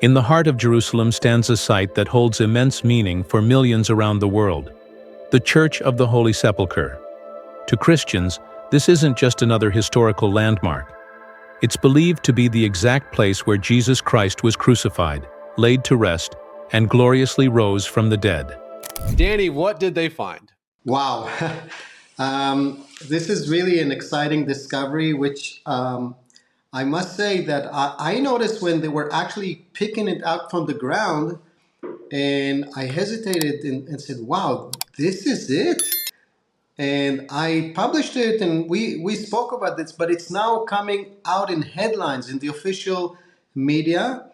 In the heart of Jerusalem stands a site that holds immense meaning for millions around the world: the Church of the Holy Sepulchre. To Christians, this isn't just another historical landmark. It's believed to be the exact place where Jesus Christ was crucified, laid to rest, and gloriously rose from the dead. Danny, what did they find? Wow. This is really an exciting discovery, which I must say that I noticed when they were actually picking it out from the ground, and I hesitated and said, wow, this is it? And I published it, and we spoke about this, but it's now coming out in headlines in the official media.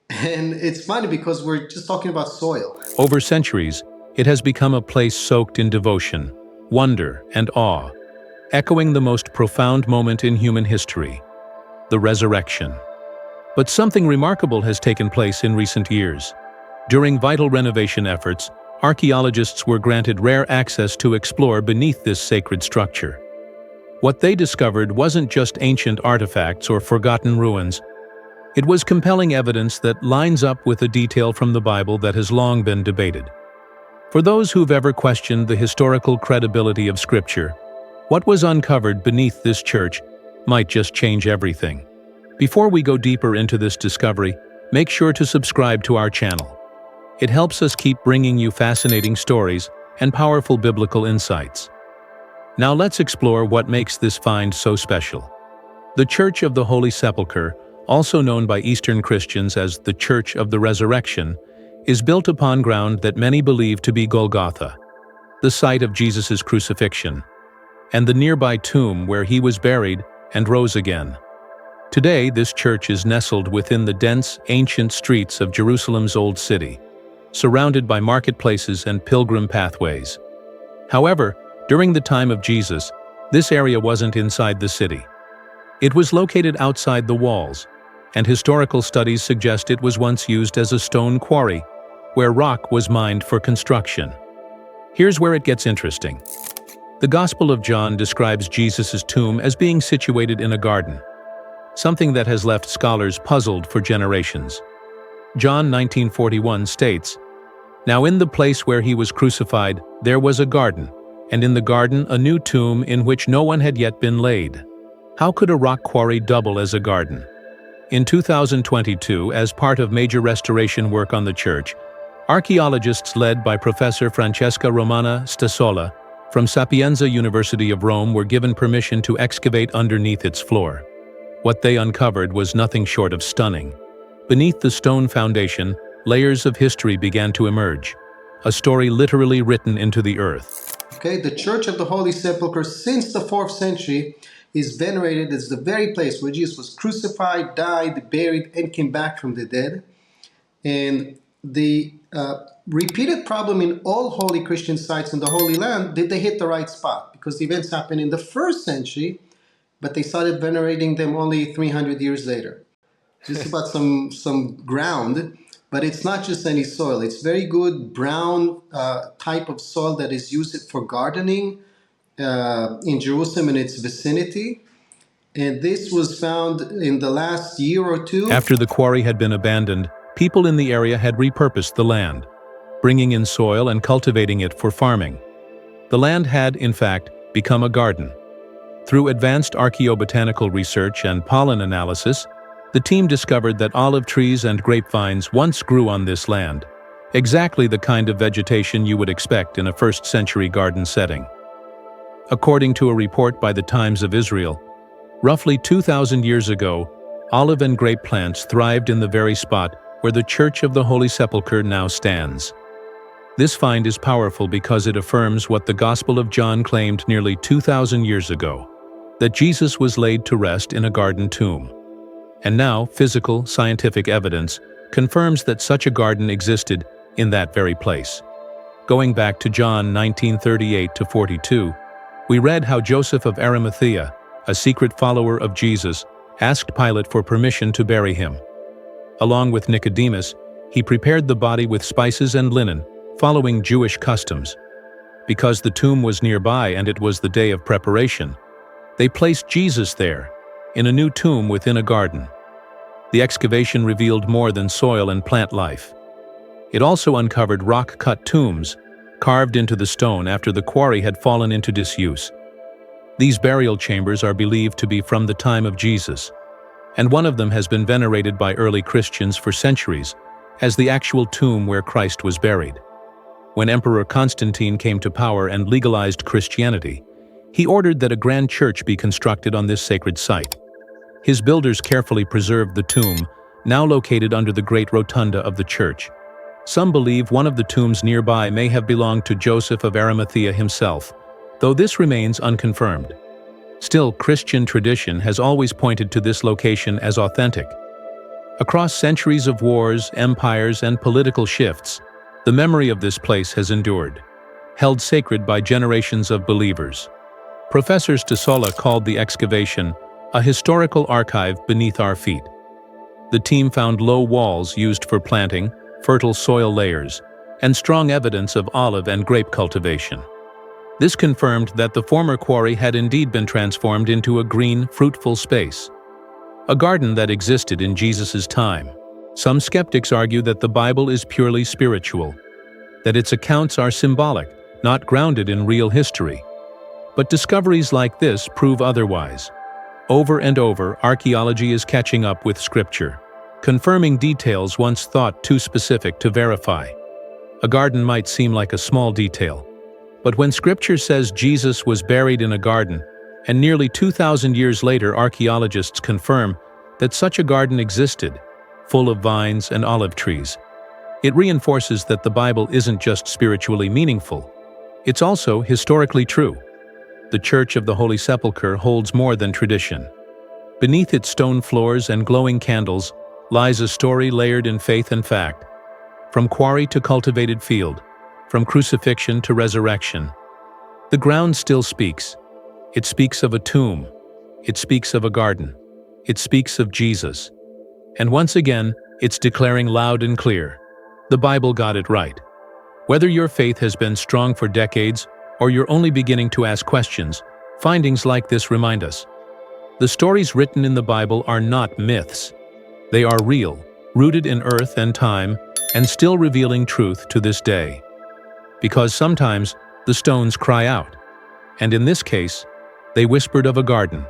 And it's funny because we're just talking about soil. Over centuries, it has become a place soaked in devotion, wonder, and awe, echoing the most profound moment in human history: the resurrection. But something remarkable has taken place in recent years. During vital renovation efforts, archaeologists were granted rare access to explore beneath this sacred structure. What they discovered wasn't just ancient artifacts or forgotten ruins. It was compelling evidence that lines up with a detail from the Bible that has long been debated. For those who've ever questioned the historical credibility of Scripture, what was uncovered beneath this church might just change everything. Before we go deeper into this discovery, make sure to subscribe to our channel. It helps us keep bringing you fascinating stories and powerful biblical insights. Now let's explore what makes this find so special. The Church of the Holy Sepulchre, also known by Eastern Christians as the Church of the Resurrection, is built upon ground that many believe to be Golgotha, the site of Jesus' crucifixion, and the nearby tomb where he was buried and rose again. Today, this church is nestled within the dense, ancient streets of Jerusalem's Old City, surrounded by marketplaces and pilgrim pathways. However, during the time of Jesus, this area wasn't inside the city. It was located outside the walls, and historical studies suggest it was once used as a stone quarry, where rock was mined for construction. Here's where it gets interesting. The Gospel of John describes Jesus' tomb as being situated in a garden, something that has left scholars puzzled for generations. John 19:41 states, "Now in the place where he was crucified, there was a garden, and in the garden a new tomb in which no one had yet been laid." How could a rock quarry double as a garden? In 2022, as part of major restoration work on the church, archaeologists led by Professor Francesca Romana Stasolla from Sapienza University of Rome were given permission to excavate underneath its floor. What they uncovered was nothing short of stunning. Beneath the stone foundation, layers of history began to emerge, a story literally written into the earth. Okay, the Church of the Holy Sepulchre since the 4th century is venerated as the very place where Jesus was crucified, died, buried, and came back from the dead. And the repeated problem in all holy Christian sites in the Holy Land, did they hit the right spot? Because the events happened in the 1st century, but they started venerating them only 300 years later. Just about some ground, but it's not just any soil. It's very good brown type of soil that is used for gardening in Jerusalem and its vicinity. And this was found in the last year or two. After the quarry had been abandoned, people in the area had repurposed the land, bringing in soil and cultivating it for farming. The land had, in fact, become a garden. Through advanced archaeobotanical research and pollen analysis, the team discovered that olive trees and grapevines once grew on this land, exactly the kind of vegetation you would expect in a 1st-century garden setting. According to a report by the Times of Israel, roughly 2,000 years ago, olive and grape plants thrived in the very spot where the Church of the Holy Sepulchre now stands. This find is powerful because it affirms what the Gospel of John claimed nearly 2,000 years ago, that Jesus was laid to rest in a garden tomb. And now, physical, scientific evidence confirms that such a garden existed in that very place. Going back to John 19:38-42, we read how Joseph of Arimathea, a secret follower of Jesus, asked Pilate for permission to bury him. Along with Nicodemus, he prepared the body with spices and linen, following Jewish customs. Because the tomb was nearby and it was the day of preparation, they placed Jesus there, in a new tomb within a garden. The excavation revealed more than soil and plant life. It also uncovered rock-cut tombs, carved into the stone after the quarry had fallen into disuse. These burial chambers are believed to be from the time of Jesus, and one of them has been venerated by early Christians for centuries as the actual tomb where Christ was buried. When Emperor Constantine came to power and legalized Christianity, he ordered that a grand church be constructed on this sacred site. His builders carefully preserved the tomb, now located under the great rotunda of the church. Some believe one of the tombs nearby may have belonged to Joseph of Arimathea himself, though this remains unconfirmed. Still, Christian tradition has always pointed to this location as authentic. Across centuries of wars, empires, and political shifts, the memory of this place has endured, held sacred by generations of believers. Professor Stasolla called the excavation a historical archive beneath our feet. The team found low walls used for planting, fertile soil layers, and strong evidence of olive and grape cultivation. This confirmed that the former quarry had indeed been transformed into a green, fruitful space, a garden that existed in Jesus' time. Some skeptics argue that the Bible is purely spiritual, that its accounts are symbolic, not grounded in real history. But discoveries like this prove otherwise. Over and over, archaeology is catching up with Scripture, confirming details once thought too specific to verify. A garden might seem like a small detail, but when Scripture says Jesus was buried in a garden, and nearly 2,000 years later archaeologists confirm that such a garden existed, full of vines and olive trees, it reinforces that the Bible isn't just spiritually meaningful, it's also historically true. The Church of the Holy Sepulchre holds more than tradition. Beneath its stone floors and glowing candles lies a story layered in faith and fact. From quarry to cultivated field, from crucifixion to resurrection, the ground still speaks. It speaks of a tomb. It speaks of a garden. It speaks of Jesus. And once again, it's declaring loud and clear, the Bible got it right. Whether your faith has been strong for decades or you're only beginning to ask questions, findings like this remind us. The stories written in the Bible are not myths. They are real, rooted in earth and time, and still revealing truth to this day. Because sometimes the stones cry out, and in this case, they whispered of a garden,